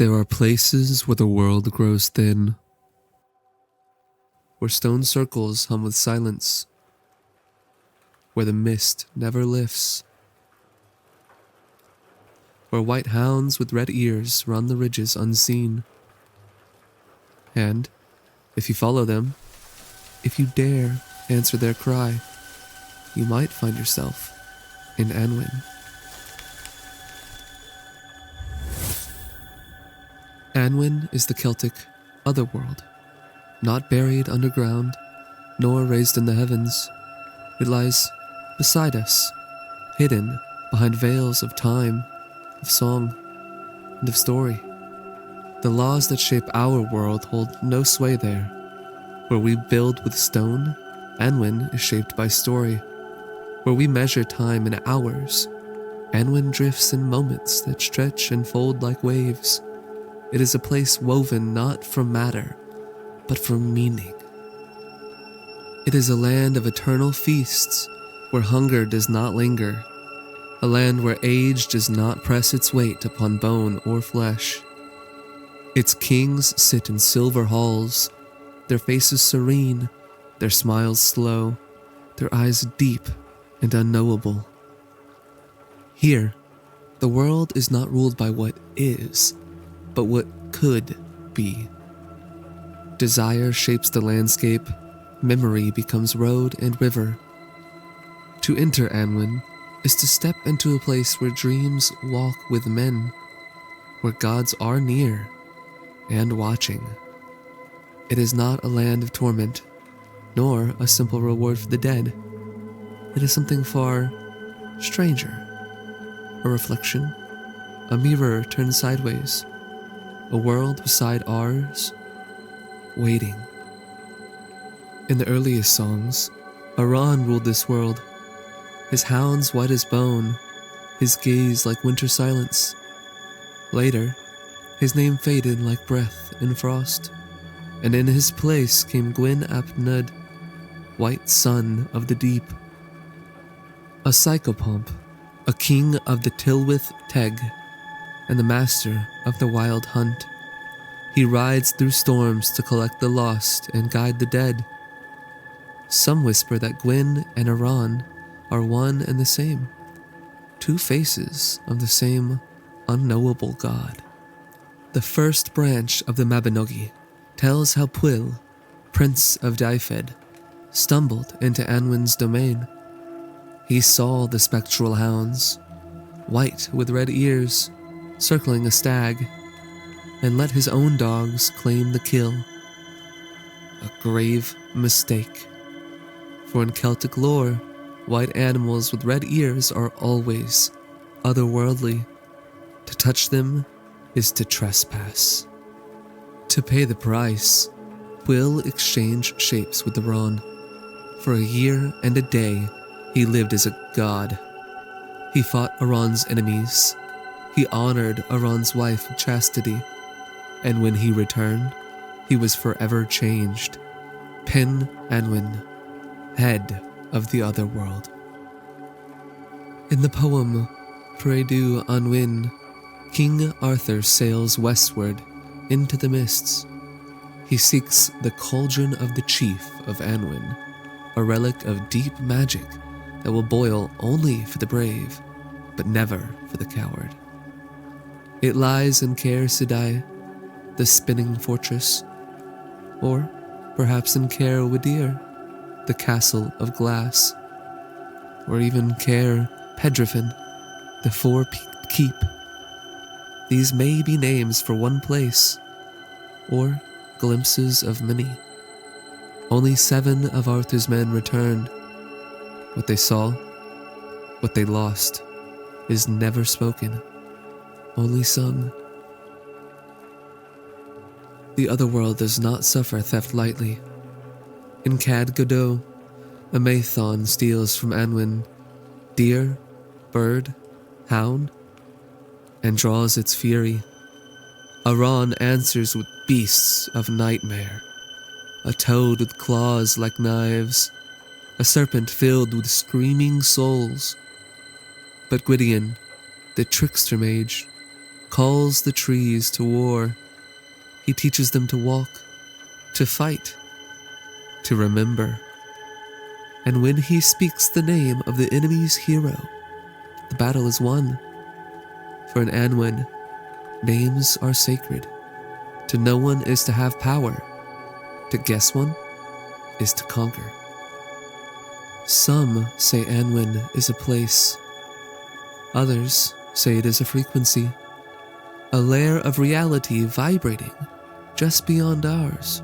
There are places where the world grows thin, where stone circles hum with silence, where the mist never lifts, where white hounds with red ears run the ridges unseen. And, if you follow them, if you dare answer their cry, you might find yourself in Annwn. Annwn is the Celtic Otherworld, not buried underground, nor raised in the heavens. It lies beside us, hidden behind veils of time, of song, and of story. The laws that shape our world hold no sway there. Where we build with stone, Annwn is shaped by story. Where we measure time in hours, Annwn drifts in moments that stretch and fold like waves. It is a place woven not from matter, but from meaning. It is a land of eternal feasts, where hunger does not linger, a land where age does not press its weight upon bone or flesh. Its kings sit in silver halls, their faces serene, their smiles slow, their eyes deep and unknowable. Here, the world is not ruled by what is, but what could be. Desire shapes the landscape, memory becomes road and river. To enter Annwn is to step into a place where dreams walk with men, where gods are near and watching. It is not a land of torment, nor a simple reward for the dead. It is something far stranger, a reflection, a mirror turned sideways, a world beside ours, waiting. In the earliest songs, Annwn ruled this world, his hounds white as bone, his gaze like winter silence. Later, his name faded like breath in frost, and in his place came Gwyn ap Nudd, white son of the deep. A psychopomp, a king of the Tylwyth Teg, and the master of the wild hunt. He rides through storms to collect the lost and guide the dead. Some whisper that Gwyn and Annwn are one and the same, two faces of the same unknowable god. The first branch of the Mabinogion tells how Pwyll, prince of Dyfed, stumbled into Annwn's domain. He saw the spectral hounds, white with red ears, circling a stag, and let his own dogs claim the kill. A grave mistake. For in Celtic lore, white animals with red ears are always otherworldly. To touch them is to trespass. To pay the price, Pwyll exchanged shapes with Annwn. For a year and a day, he lived as a god. He fought Annwn's enemies. He honored Annwn's wife with chastity. And when he returned, he was forever changed. Pen Annwn, head of the Otherworld. In the poem Preiddeu Annwfn, King Arthur sails westward into the mists. He seeks the cauldron of the chief of Annwn, a relic of deep magic that will boil only for the brave, but never for the coward. It lies in Caer Sidai, the spinning fortress, or perhaps in Caer Wydr, the castle of glass, or even Caer Pedrifin, the four-peaked keep. These may be names for one place, or glimpses of many. Only 7 of Arthur's men returned. What they saw, what they lost, is never spoken, only sung. The Otherworld does not suffer theft lightly. In Cad Godot, a Maithon steals from Annwn deer, bird, hound, and draws its fury. Annwn answers with beasts of nightmare, a toad with claws like knives, a serpent filled with screaming souls. But Gwydion, the trickster mage, calls the trees to war. He teaches them to walk, to fight, to remember. And when he speaks the name of the enemy's hero, the battle is won. For in Annwn, names are sacred. To know one is to have power. To guess one is to conquer. Some say Annwn is a place. Others say it is a frequency, a layer of reality vibrating just beyond ours.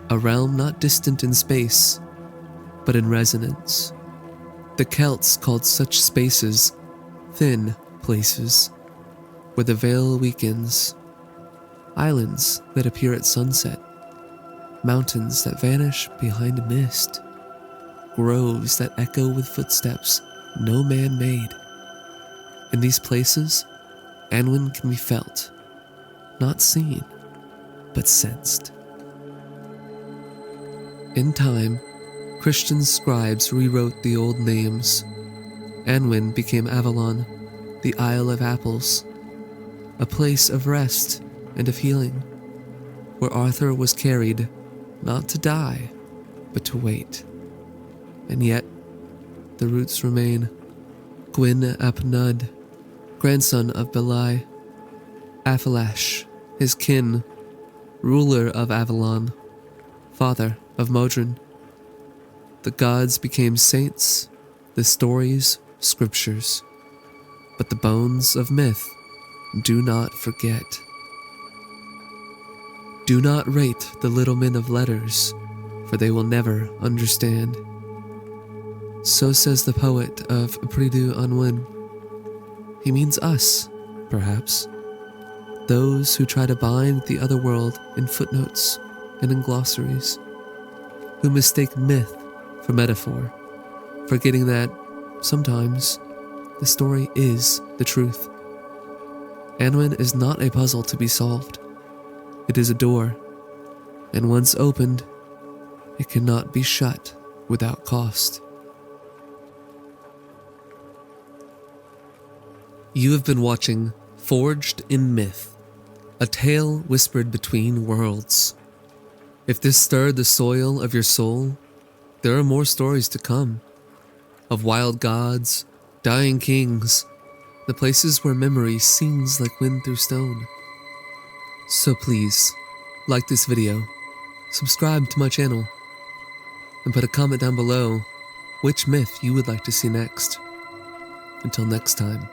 A realm not distant in space, but in resonance. The Celts called such spaces thin places, where the veil weakens, islands that appear at sunset, mountains that vanish behind mist, groves that echo with footsteps no man made. In these places, Annwn can be felt, not seen, but sensed. In time, Christian scribes rewrote the old names. Annwn became Avalon, the Isle of Apples, a place of rest and of healing, where Arthur was carried not to die, but to wait. And yet, the roots remain. Gwyn ap Nudd, grandson of Belai, Athalash, his kin, ruler of Avalon, father of Modron. The gods became saints, the stories scriptures, but the bones of myth do not forget. Do not rate the little men of letters, for they will never understand. So says the poet of Preiddeu Annwfn. He means us, perhaps, those who try to bind the otherworld in footnotes and in glossaries, who mistake myth for metaphor, forgetting that sometimes the story is the truth. Annwn is not a puzzle to be solved. It is a door, and once opened, it cannot be shut without cost. You have been watching Forged in Myth, a tale whispered between worlds. If this stirred the soil of your soul, there are more stories to come, of wild gods, dying kings, the places where memory sings like wind through stone. So please, like this video, subscribe to my channel, and put a comment down below which myth you would like to see next. Until next time.